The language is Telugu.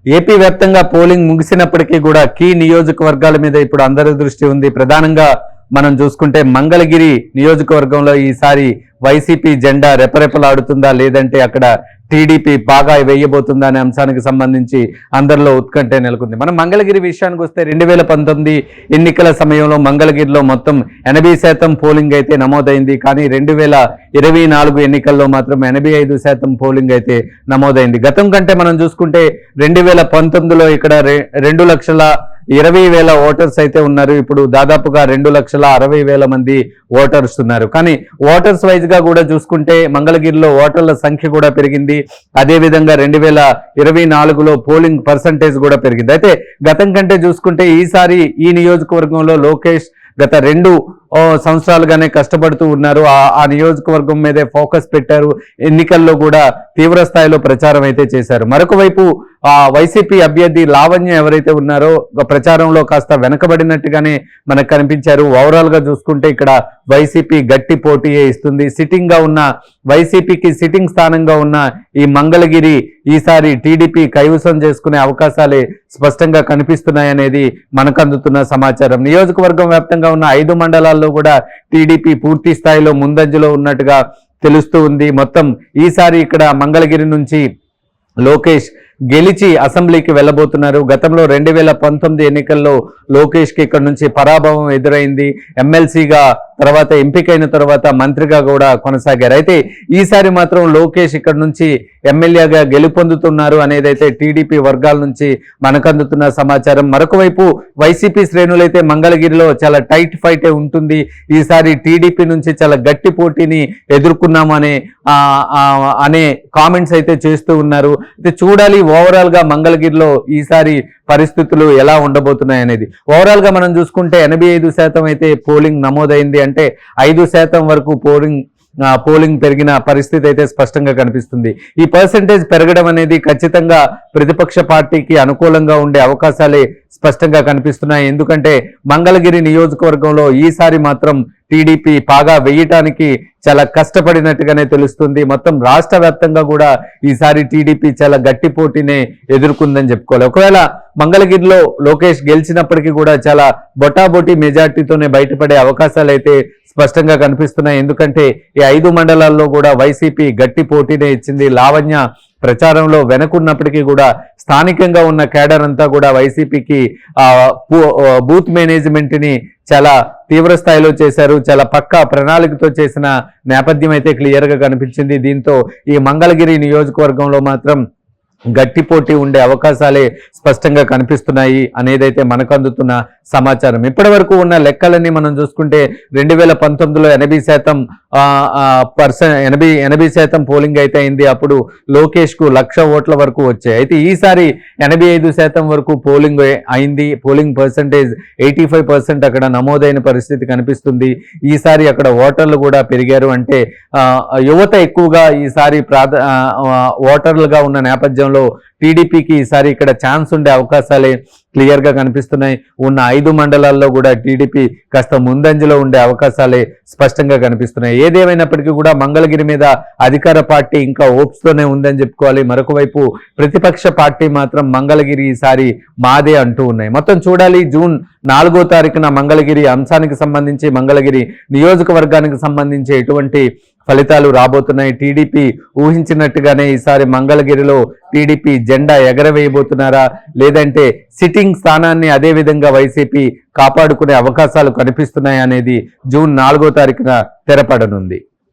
ఏపీ వ్యాప్తంగా పోలింగ్ ముగిసినప్పటికీ కూడా కీ నియోజకవర్గాల మీద ఇప్పుడు అందరి దృష్టి ఉంది. ప్రధానంగా మనం చూసుకుంటే మంగళగిరి నియోజకవర్గంలో ఈసారి వైసీపీ జెండా రెపరెపలాడుతుందా లేదంటే అక్కడ టీడీపీ బాగా వేయబోతుందా అనే అంశానికి సంబంధించి అందరిలో ఉత్కంఠ నెలకొంది. మనం మంగళగిరి విషయానికి వస్తే 2019 ఎన్నికల సమయంలో మంగళగిరిలో మొత్తం 80% పోలింగ్ అయితే నమోదైంది. కానీ 2024 ఎన్నికల్లో మాత్రం 85% పోలింగ్ అయితే నమోదైంది. గతం కంటే మనం చూసుకుంటే 2019లో ఇక్కడ 2,20,000 ఓటర్స్ అయితే ఉన్నారు. ఇప్పుడు దాదాపుగా 2,60,000 మంది ఓటర్స్ ఉన్నారు. కానీ ఓటర్స్ వైజ్ గా కూడా చూసుకుంటే మంగళగిరిలో ఓటర్ల సంఖ్య కూడా పెరిగింది. అదేవిధంగా 2024లో పోలింగ్ పర్సంటేజ్ కూడా పెరిగింది. అయితే గతం కంటే చూసుకుంటే ఈసారి ఈ నియోజకవర్గంలో లోకేష్ గత 2 సంవత్సరాలుగానే కష్టపడుతూ ఉన్నారు. ఆ నియోజకవర్గం మీదే ఫోకస్ పెట్టారు. ఎన్నికల్లో కూడా తీవ్ర స్థాయిలో ప్రచారం అయితే చేశారు. మరొక వైపు వైసీపీ అభ్యర్థి లావణ్య ఎవరైతే ఉన్నారో ప్రచారంలో కాస్త వెనకబడినట్టుగానే మనకు కనిపించారు. ఓవరాల్ గా చూసుకుంటే ఇక్కడ వైసీపీ గట్టి పోటీయే ఇస్తుంది. సిట్టింగ్ గా ఉన్న వైసీపీకి సిట్టింగ్ స్థానంగా ఉన్న ఈ మంగళగిరి ఈసారి టీడీపీ కైవసం చేసుకునే అవకాశాలే స్పష్టంగా కనిపిస్తున్నాయనేది మనకు అందుతున్న సమాచారం. నియోజకవర్గం వ్యాప్తంగా ఉన్న 5 మండలాల్లో కూడా టీడీపీ పూర్తి స్థాయిలో ముందంజలో ఉన్నట్టుగా తెలుస్తూ ఉంది. మొత్తం ఈసారి ఇక్కడ మంగళగిరి నుంచి లోకేష్ గెలిచి అసెంబ్లీకి వెళ్ళబోతున్నారు. గతంలో 2019 ఎన్నికల్లో లోకేష్కి ఇక్కడ నుంచి పరాభవం ఎదురైంది. ఎమ్మెల్సీగా తర్వాత ఎంపికైన తర్వాత మంత్రిగా కూడా కొనసాగారు. అయితే ఈసారి మాత్రం లోకేష్ ఇక్కడ నుంచి ఎమ్మెల్యేగా గెలుపొందుతున్నారు అనేదైతే టీడీపీ వర్గాల నుంచి మనకు అందుతున్న సమాచారం. మరొక వైపు వైసీపీ శ్రేణులైతే మంగళగిరిలో చాలా టైట్ ఫైటే ఉంటుంది. ఈసారి టీడీపీ నుంచి చాలా గట్టి పోటీని ఎదుర్కొన్నాము అనే కామెంట్స్ అయితే చేస్తూ ఉన్నారు. అయితే చూడాలి ఓవరాల్ గా మంగళగిరిలో ఈసారి పరిస్థితులు ఎలా ఉండబోతున్నాయి అనేది. ఓవరాల్ గా మనం చూసుకుంటే 85% అయితే పోలింగ్ నమోదైంది. అంటే 5% వరకు పోలింగ్ పెరిగిన పరిస్థితి అయితే స్పష్టంగా కనిపిస్తుంది. ఈ పర్సెంటేజ్ పెరగడం అనేది ఖచ్చితంగా ప్రతిపక్ష పార్టీకి అనుకూలంగా ఉండే అవకాశాలే స్పష్టంగా కనిపిస్తున్నాయి. ఎందుకంటే మంగళగిరి నియోజకవర్గంలో ఈసారి మాత్రం టీడీపీ పాగా వేయటానికి చాలా కష్టపడినట్టుగానే తెలుస్తుంది. మొత్తం రాష్ట్ర వ్యాప్తంగా కూడా ఈసారి టీడీపీ చాలా గట్టి పోటీనే ఎదుర్కొందని చెప్పుకోవాలి. ఒకవేళ మంగళగిరిలో లోకేష్ గెలిచినప్పటికీ కూడా చాలా బొటాబొటీ మెజార్టీతోనే బయటపడే అవకాశాలు అయితే స్పష్టంగా కనిపిస్తున్నాయి. ఎందుకంటే ఈ 5 మండలాల్లో కూడా వైసీపీ గట్టి పోటీనే ఇచ్చింది. లావణ్య ప్రచారంలో వెనకున్నప్పటికీ కూడా స్థానికంగా ఉన్న కేడర్ అంతా కూడా వైసీపీకి బూత్ మేనేజ్మెంట్ ని చాలా తీవ్ర స్థాయిలో చేశారు. చాలా పక్కా ప్రణాళికతో చేసిన నేపథ్యం అయితే క్లియర్ గా కనిపించింది. దీంతో ఈ మంగళగిరి నియోజకవర్గంలో మాత్రం గట్టి పోటీ ఉండే అవకాశాలే స్పష్టంగా కనిపిస్తున్నాయి అనేదైతే మనకు అందుతున్న సమాచారం. ఇప్పటి వరకు ఉన్న లెక్కలన్నీ మనం చూసుకుంటే 2019లో 80% పోలింగ్ అయితే అయింది. అప్పుడు లోకేష్ కు 1,00,000 ఓట్ల వరకు వచ్చాయి. అయితే ఈసారి 85% వరకు పోలింగ్ అయింది. పోలింగ్ పర్సంటేజ్ 85% అక్కడ నమోదైన పరిస్థితి కనిపిస్తుంది. ఈసారి అక్కడ ఓటర్లు కూడా పెరిగారు. అంటే యువత ఎక్కువగా ఈసారి ఓటర్లుగా ఉన్న నేపథ్యంలో టీడీపీకి ఈసారి ఇక్కడ ఛాన్స్ ఉండే అవకాశాలే క్లియర్ గా కనిపిస్తున్నాయి. ఉన్న 5 మండలాల్లో కూడా టీడీపీ కాస్త ముందంజలో ఉండే అవకాశాలే స్పష్టంగా కనిపిస్తున్నాయి. ఏదేమైనప్పటికీ కూడా మంగళగిరి మీద అధికార పార్టీ ఇంకా హోప్స్ తోనే ఉందని చెప్పుకోవాలి. మరొక వైపు ప్రతిపక్ష పార్టీ మాత్రం మంగళగిరి ఈసారి మాదే అంటూ ఉన్నాయి. మొత్తం చూడాలి జూన్ 4వ తారీఖున మంగళగిరి అంశానికి సంబంధించి మంగళగిరి నియోజకవర్గానికి సంబంధించి ఎటువంటి ఫలితాలు రాబోతున్నాయి. టీడీపీ ఊహించినట్టుగానే ఈసారి మంగళగిరిలో టీడీపీ జెండా ఎగరవేయబోతున్నారా లేదంటే సిట్టింగ్ స్థానాన్ని అదే విధంగా వైసీపీ కాపాడుకునే అవకాశాలు కనిపిస్తున్నాయి అనేది జూన్ 4వ తారీఖున తెరపడనుంది.